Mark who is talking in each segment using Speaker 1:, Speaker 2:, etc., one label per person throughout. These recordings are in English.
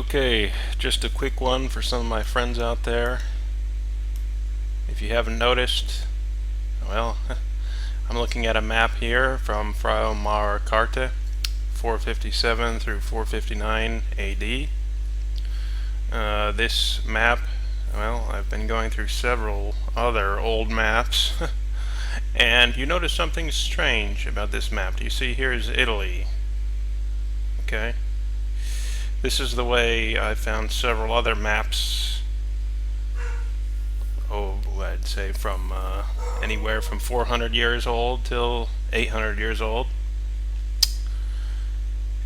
Speaker 1: Okay, just a quick one for some of my friends out there. If you haven't noticed, well, I'm looking at a map here from Frau Mar Karte, 457 through 459 AD. This map, well, I've been going through several other old maps, and you notice something strange about this map. Do you see here's Italy? Okay. This is the way I found several other maps. I'd say from anywhere from 400 years old till 800 years old.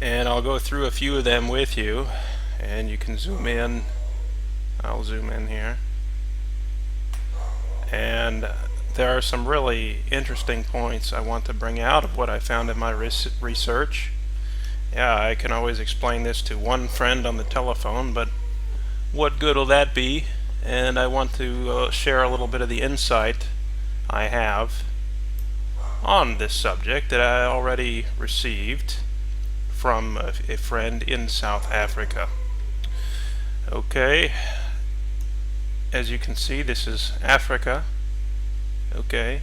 Speaker 1: And I'll go through a few of them with you, and you can zoom in. I'll zoom in here. And there are some really interesting points I want to bring out of what I found in my research. Yeah, I can always explain this to one friend on the telephone, but what good will that be? And I want to share a little bit of the insight I have on this subject that I already received from a friend in South Africa. Okay, as you can see, this is Africa. Okay.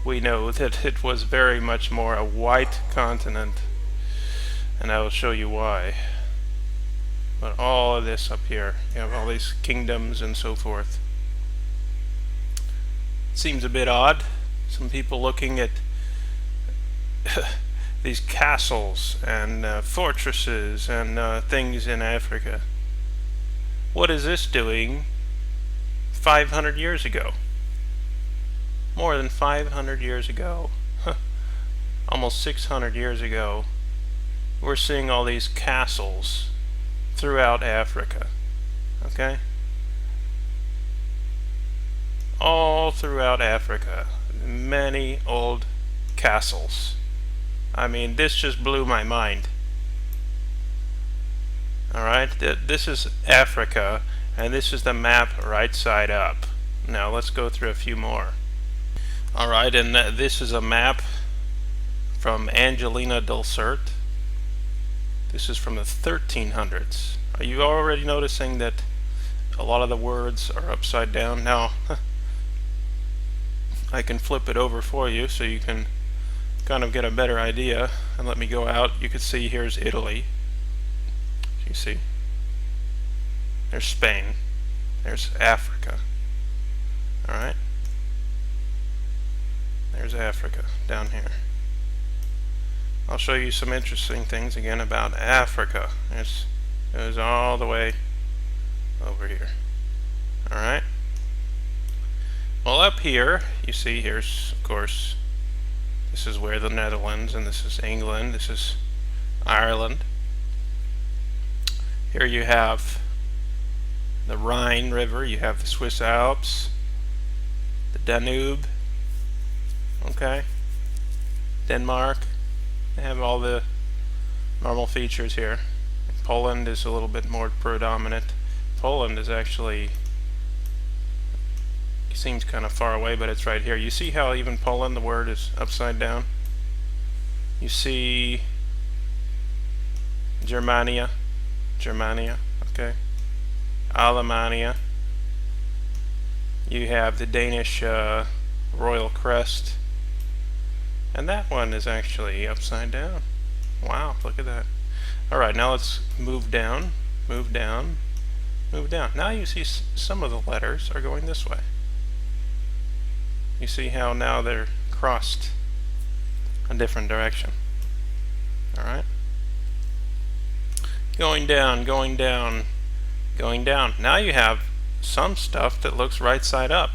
Speaker 1: We know that it was very much more a white continent, and I will show you why. But all of this up here, you have all these kingdoms and so forth. It seems a bit odd. Some people looking at these castles and fortresses and things in Africa. What is this doing 500 years ago? More than 500 years ago, almost 600 years ago, we're seeing all these castles throughout Africa. Okay? All throughout Africa. Many old castles. I mean, this just blew my mind. Alright? This is Africa, and this is the map right side up. Now let's go through a few more. Alright, and this is a map from Angelina Cert. This is from the 1300s. Are you already noticing that a lot of the words are upside down? Now, I can flip it over for you so you can kind of get a better idea. And let me go out. You can see here's Italy. You see? There's Spain. There's Africa. Alright? There's Africa down here. I'll show you some interesting things again about Africa. It goes all the way over here. Alright? Well, up here, you see here's, of course, this is where the Netherlands, and this is England, this is Ireland. Here you have the Rhine River, you have the Swiss Alps, the Danube. Okay, Denmark, they have all the normal features here. Poland is a little bit more predominant. Poland is actually, it seems kind of far away, but it's right here. You see how even Poland, the word is upside down? You see Germania, okay, Alemania. You have the Danish royal crest. And that one is actually upside down. Wow, look at that. Alright, now let's move down, move down, move down. Now you see some of the letters are going this way. You see how now they're crossed a different direction. Alright? Going down, going down, going down. Now you have some stuff that looks right side up.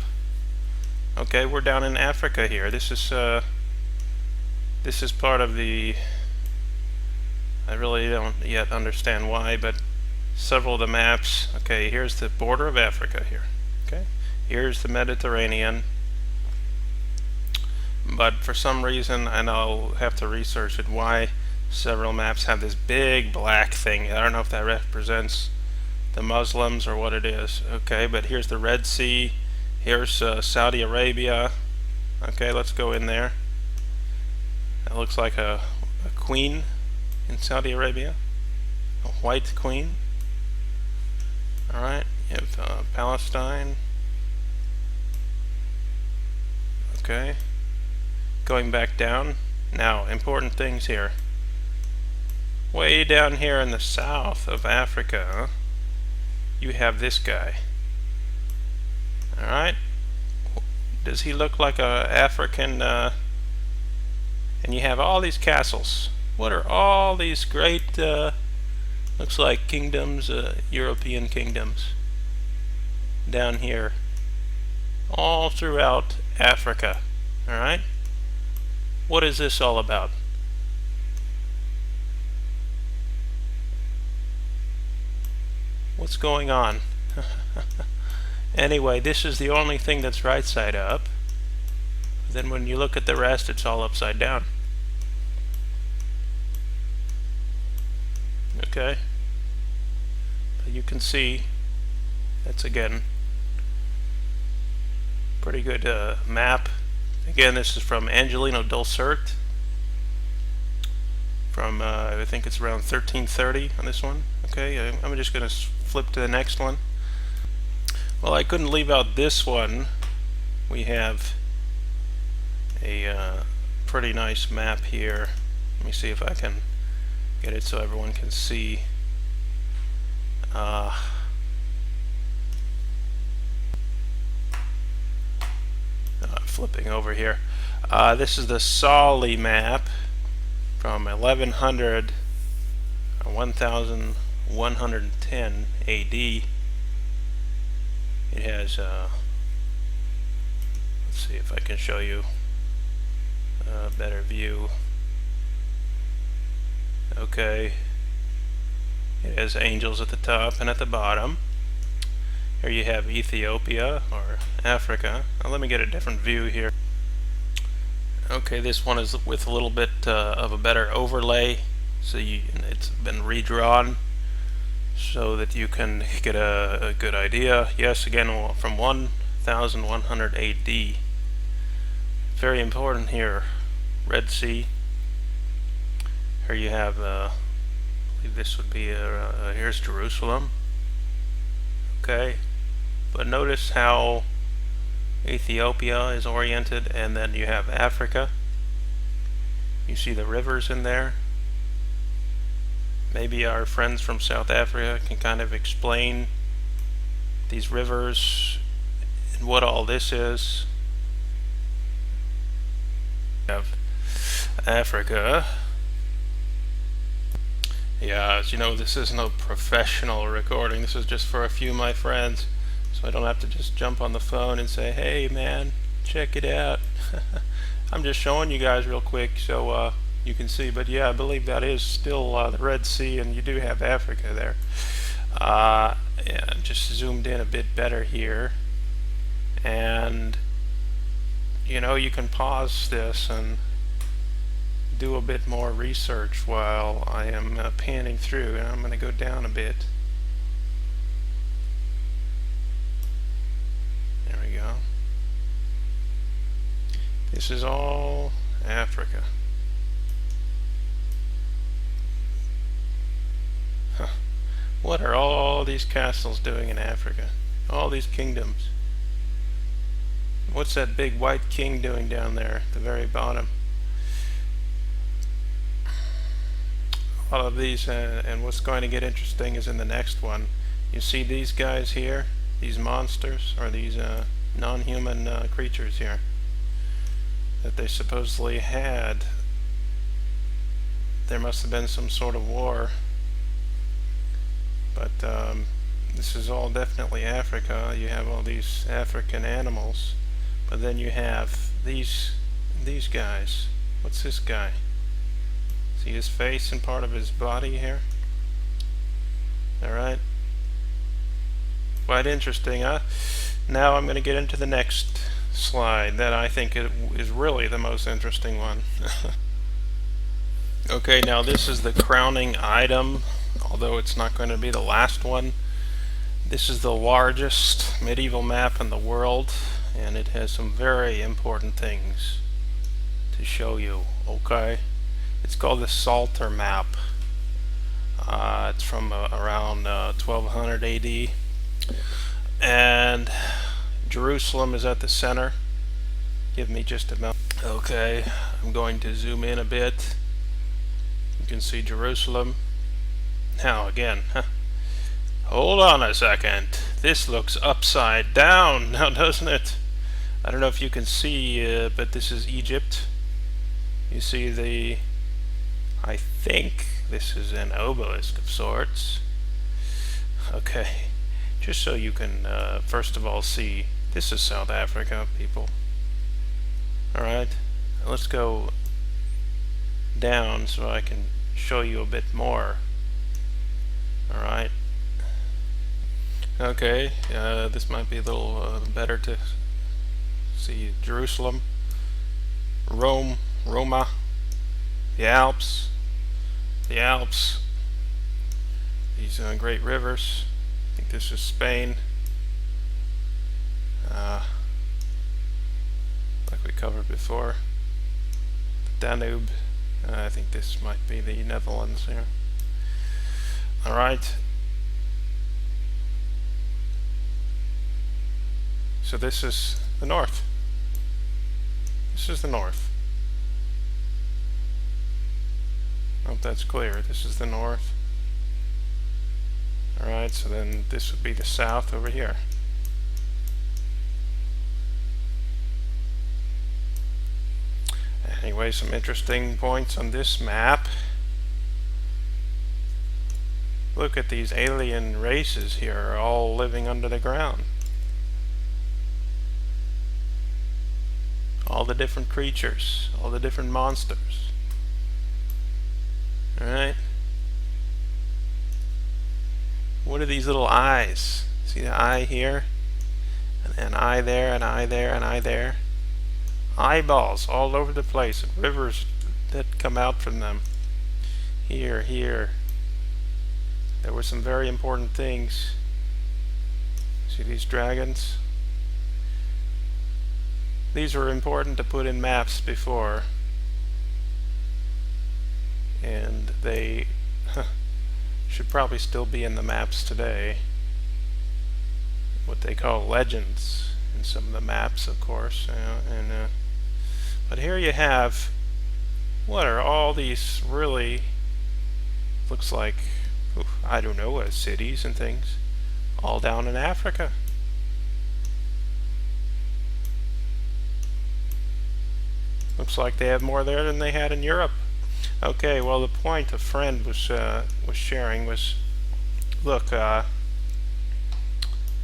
Speaker 1: Okay, we're down in Africa here. This is part of the, I really don't yet understand why, but several of the maps, okay, here's the border of Africa here, okay, here's the Mediterranean, but for some reason, and I'll have to research it, why several maps have this big black thing. I don't know if that represents the Muslims or what it is. Okay, but here's the Red Sea, here's Saudi Arabia. Okay, let's go in there. It looks like a queen in Saudi Arabia. a white queen. Alright, you have Palestine. Okay. Going back down. Now, important things here. Way down here in the south of Africa, you have this guy. Alright. Does he look like a African, and you have all these castles. What are all these great, looks like kingdoms, European kingdoms, down here, all throughout Africa. Alright? What is this all about? What's going on? Anyway, this is the only thing that's right side up. Then when you look at the rest, it's all upside down. Okay? But you can see that's again pretty good map. Again, this is from Angelina Cert from I think it's around 1330 on this one. Okay, I'm just going to flip to the next one. Well, I couldn't leave out this one. We have a pretty nice map here. Let me see if I can get it so everyone can see. Flipping over here. This is the Sali map from 1100 or 1110 AD. It has, let's see if I can show you a better view. Okay. It has angels at the top and at the bottom. Here you have Ethiopia or Africa. Now let me get a different view here. Okay, this one is with a little bit of a better overlay. So it's been redrawn so that you can get a good idea. Yes, again, from 1100 AD. Very important here. Red Sea. Here you have, I believe this would be, here's Jerusalem. Okay, but notice how Ethiopia is oriented, and then you have Africa. You see the rivers in there. Maybe our friends from South Africa can kind of explain these rivers and what all this is. We have Africa. Yeah, as you know, this is no professional recording. This is just for a few of my friends, so I don't have to just jump on the phone and say, hey man, check it out. I'm just showing you guys real quick so you can see. But yeah, I believe that is still the Red Sea, and you do have Africa there. Yeah, just zoomed in a bit better here, and you know, you can pause this and do a bit more research while I am panning through, and I'm going to go down a bit. There we go. This is all Africa. Huh. What are all these castles doing in Africa? All these kingdoms. What's that big white king doing down there at the very bottom? All of these, and what's going to get interesting is in the next one. You see these guys here, these monsters, or these non-human creatures here that they supposedly had. There must have been some sort of war, but this is all definitely Africa. You have all these African animals, but then you have these guys. What's this guy? See his face and part of his body here? Alright. Quite interesting, huh? Now I'm going to get into the next slide that I think is really the most interesting one. Okay, now this is the crowning item, although it's not going to be the last one. This is the largest medieval map in the world, and it has some very important things to show you, okay? It's called the Psalter map. It's from around 1200 AD, and Jerusalem is at the center. Give me just a moment. Okay, I'm going to zoom in a bit. You can see Jerusalem. Now again, hold on a second. This looks upside down now, doesn't it? I don't know if you can see, but this is Egypt. You see I think this is an obelisk of sorts. Okay, just so you can first of all see, this is South Africa, people. Alright, let's go down so I can show you a bit more. Alright. Okay, this might be a little better to see. Jerusalem, Rome, Roma, the Alps, these great rivers. I think this is Spain. Like we covered before, the Danube. I think this might be the Netherlands here. Alright. So this is the north. This is the north. I hope that's clear. This is the north. Alright, so then this would be the south over here. Anyway, some interesting points on this map. Look at these alien races here, all living under the ground. All the different creatures, all the different monsters. Alright. What are these little eyes? See the eye here? And an eye there, an eye there, an eye there. Eyeballs all over the place, and rivers that come out from them. Here, here. There were some very important things. See these dragons? These were important to put in maps before, and they should probably still be in the maps today. What they call legends in some of the maps, of course. But here you have, what are all these really, looks like, I don't know, cities and things, all down in Africa. Looks like they have more there than they had in Europe. Okay, well, the point a friend was sharing was, look, it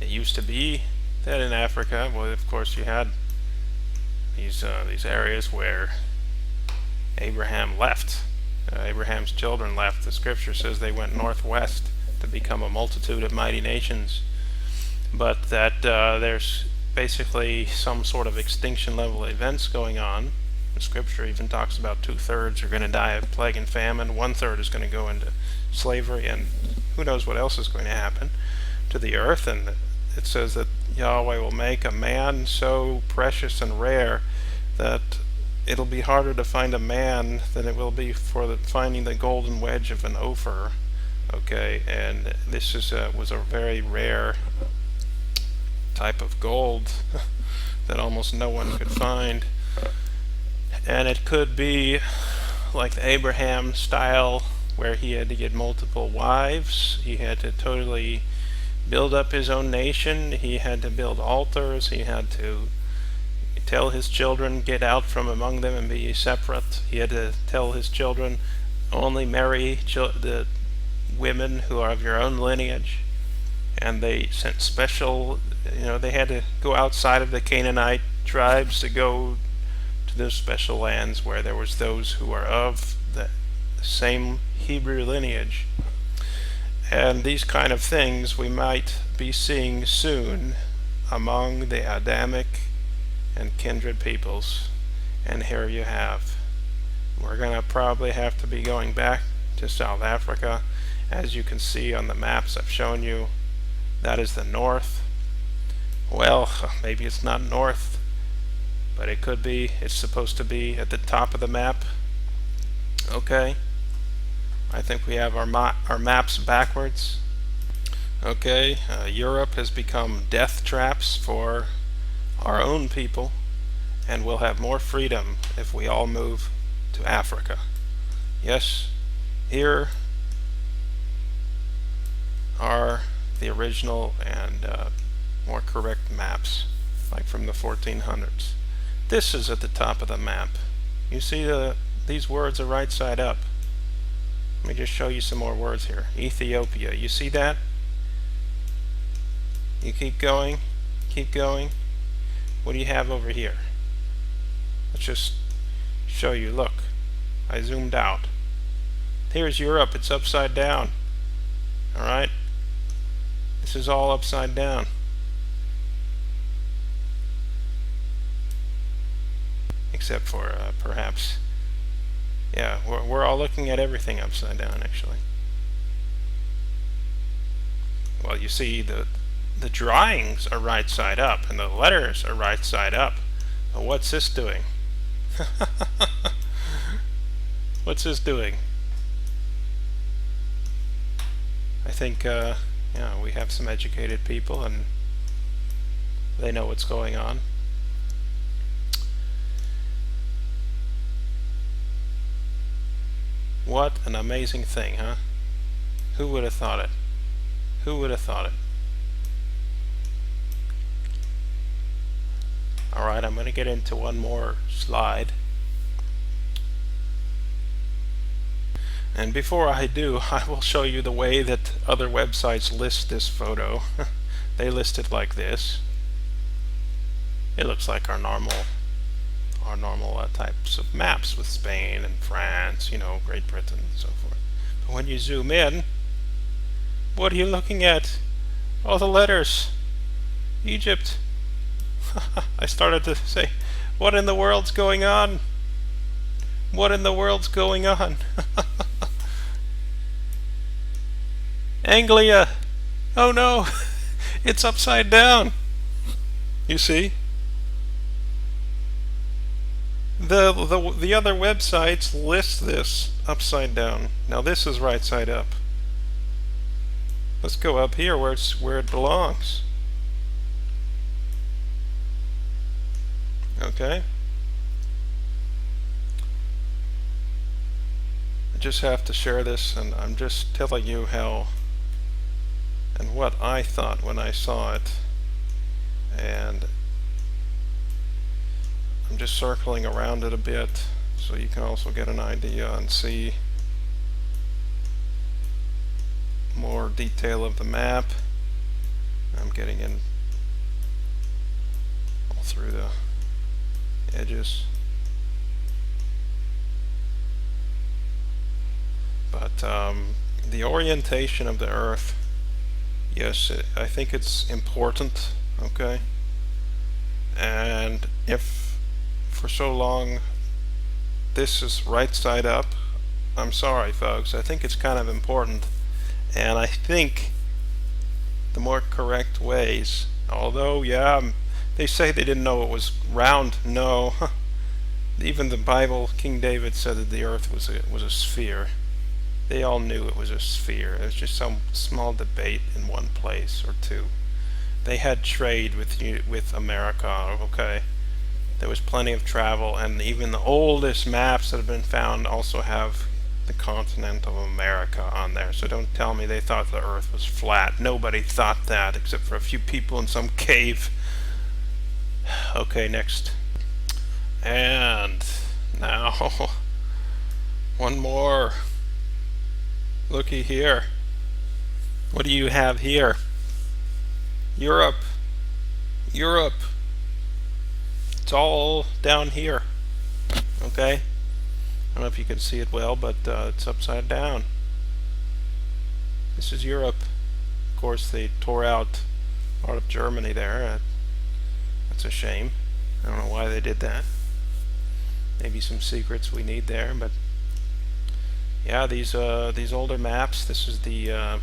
Speaker 1: used to be that in Africa, well, of course, you had these areas where Abraham left. Abraham's children left. The scripture says they went northwest to become a multitude of mighty nations. But that there's basically some sort of extinction level events going on. The scripture even talks about 2/3 are going to die of plague and famine, 1/3 is going to go into slavery, and who knows what else is going to happen to the earth. And it says that Yahweh will make a man so precious and rare that it'll be harder to find a man than it will be for finding the golden wedge of an Ophir. Okay, and this was a very rare type of gold that almost no one could find. And it could be like the Abraham style, where he had to get multiple wives. He had to totally build up his own nation. He had to build altars. He had to tell his children, get out from among them and be separate. He had to tell his children, only marry the women who are of your own lineage. And they sent special, they had to go outside of the Canaanite tribes to go to those special lands where there was those who are of the same Hebrew lineage. And these kind of things we might be seeing soon among the Adamic and kindred peoples. And here you have, we're going to probably have to be going back to South Africa. As you can see on the maps I've shown you, that is the north. Well, maybe it's not north, but it could be. It's supposed to be at the top of the map. Okay, I think we have our maps backwards. Okay, Europe has become death traps for our own people, and we'll have more freedom if we all move to Africa. Yes, here are the original and more correct maps, like from the 1400s. This is at the top of the map. You see these words are right side up. Let me just show you some more words here. Ethiopia, you see that? You keep going, keep going. What do you have over here? Let's just show you. Look, I zoomed out. Here's Europe, it's upside down. Alright? This is all upside down. Except for perhaps, yeah, we're all looking at everything upside down actually. Well, you see the drawings are right side up and the letters are right side up. But what's this doing? What's this doing? I think yeah, we have some educated people and they know what's going on. What an amazing thing, huh? Who would have thought it? Who would have thought it? Alright, I'm going to get into one more slide. And before I do, I will show you the way that other websites list this photo. They list it like this. It looks like our normal types of maps with Spain and France, you know, Great Britain and so forth. But when you zoom in, what are you looking at? All the letters. Egypt. I started to say, what in the world's going on? What in the world's going on? Anglia. Oh no, it's upside down. You see? The other websites list this upside down. Now this is right side up. Let's go up here where it belongs. Okay. I just have to share this, and I'm just telling you how and what I thought when I saw it, and I'm just circling around it a bit so you can also get an idea and see more detail of the map. I'm getting in all through the edges, but the orientation of the earth, yes, I think it's important, okay? And if for so long this is right side up, I'm sorry folks, I think it's kind of important. And I think the more correct ways, although yeah, they say they didn't know it was round. No, even the Bible, King David said that the earth was a sphere. They all knew it was a sphere. It was just some small debate in one place or two. They had trade with America, okay? There was plenty of travel, and even the oldest maps that have been found also have the continent of America on there. So don't tell me they thought the earth was flat. Nobody thought that except for a few people in some cave. Okay, next. And now one more. Looky here. What do you have here? Europe. Europe. It's all down here. Okay? I don't know if you can see it well, but it's upside down. This is Europe. Of course, they tore out part of Germany there. That's a shame. I don't know why they did that. Maybe some secrets we need there, but yeah, these older maps. This is the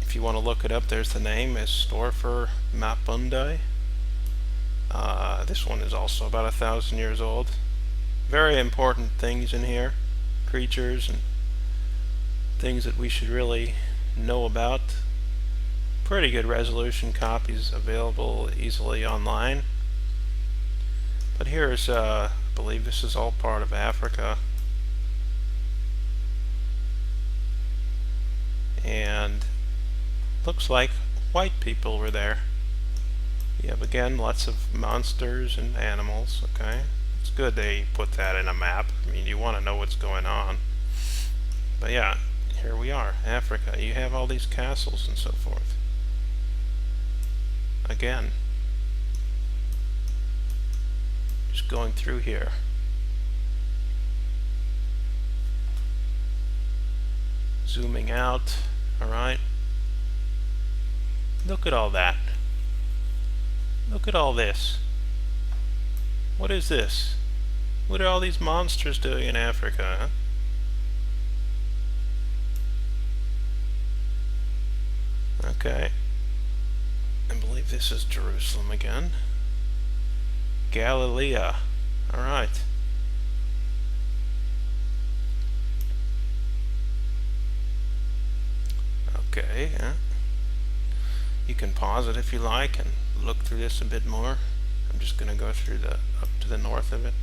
Speaker 1: if you want to look it up, there's the name is Storfer Mapundi. This one is also about 1,000 years old. Very important things in here, creatures and things that we should really know about. Pretty good resolution copies available easily online. But here's, I believe this is all part of Africa. And looks like white people were there. You have, again, lots of monsters and animals, okay? It's good they put that in a map. I mean, you want to know what's going on. But yeah, here we are, Africa. You have all these castles and so forth. Again, just going through here. Zooming out, alright? Look at all that. Look at all this. What is this? What are all these monsters doing in Africa, huh? Okay. I believe this is Jerusalem again. Galilee. Alright. Okay. You can pause it if you like and look through this a bit more. I'm just going to go through the up to the north of it.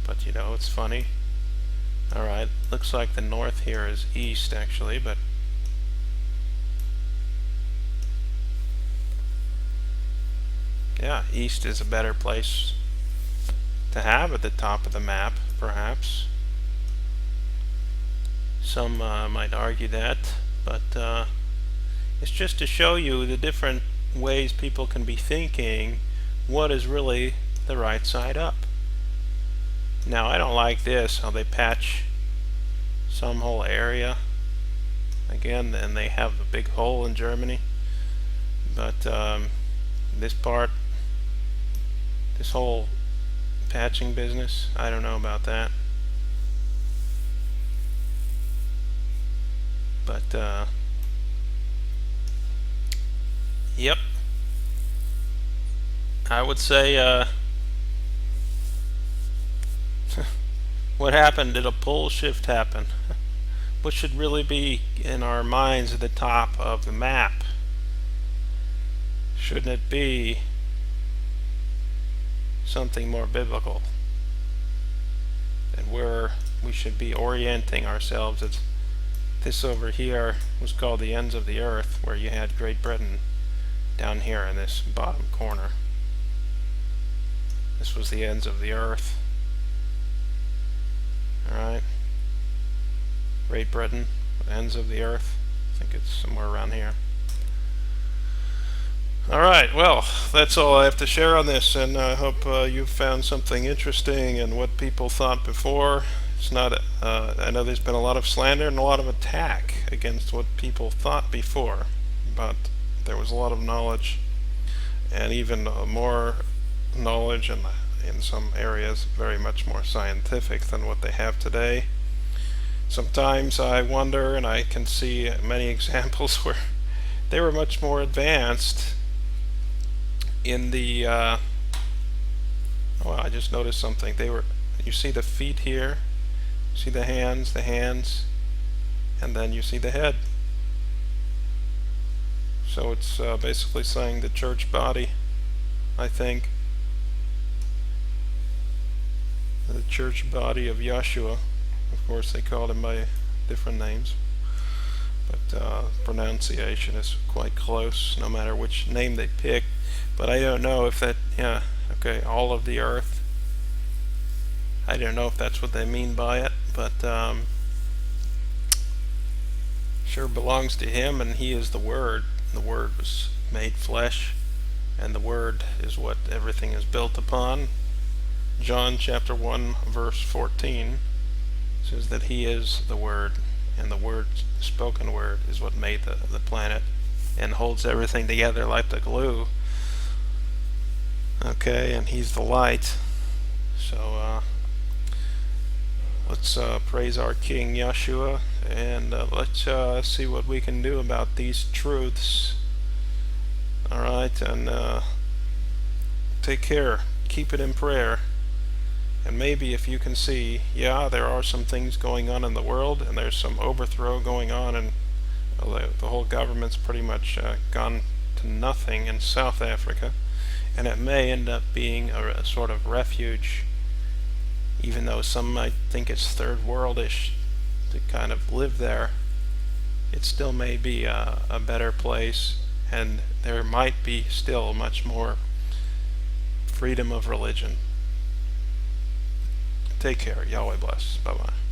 Speaker 1: But you know, it's funny. Alright, looks like the north here is east actually, but yeah, east is a better place to have at the top of the map, perhaps. Some might argue that, but it's just to show you the different ways people can be thinking what is really the right side up. Now, I don't like this, how they patch some whole area. Again, and they have a big hole in Germany. But this part, this whole patching business, I don't know about that. But yep, I would say what happened? Did a pole shift happen? What should really be in our minds at the top of the map? Shouldn't it be something more biblical? And where we should be orienting ourselves. It's this over here was called the ends of the earth, where you had Great Britain down here in this bottom corner. This was the ends of the earth. Alright. Great Britain, ends of the earth. I think it's somewhere around here. Alright, well, that's all I have to share on this, and I hope you've found something interesting in what people thought before. It's not, I know there's been a lot of slander and a lot of attack against what people thought before, but there was a lot of knowledge, and even more knowledge, and in some areas very much more scientific than what they have today. Sometimes I wonder, and I can see many examples where they were much more advanced in the oh, I just noticed something. They were, you see the feet here, see the hands, and then you see the head. So it's basically saying the church body, I think. The church body of Yeshua. Of course, they called him by different names, but pronunciation is quite close, no matter which name they pick. But I don't know if that, yeah, okay, all of the earth. I don't know if that's what they mean by it, but sure belongs to him, and he is the Word. The Word was made flesh, and the Word is what everything is built upon. John chapter 1 verse 14 says that he is the Word, and the Word, the spoken Word, is what made the planet and holds everything together like the glue. Okay, and he's the light. So let's praise our King Yeshua, and let's see what we can do about these truths. Alright, and take care. Keep it in prayer. And maybe if you can see, yeah, there are some things going on in the world, and there's some overthrow going on, and the whole government's pretty much gone to nothing in South Africa, and it may end up being a sort of refuge, even though some might think it's third worldish to kind of live there. It still may be a better place, and there might be still much more freedom of religion. Take care. Yahweh bless. Bye-bye.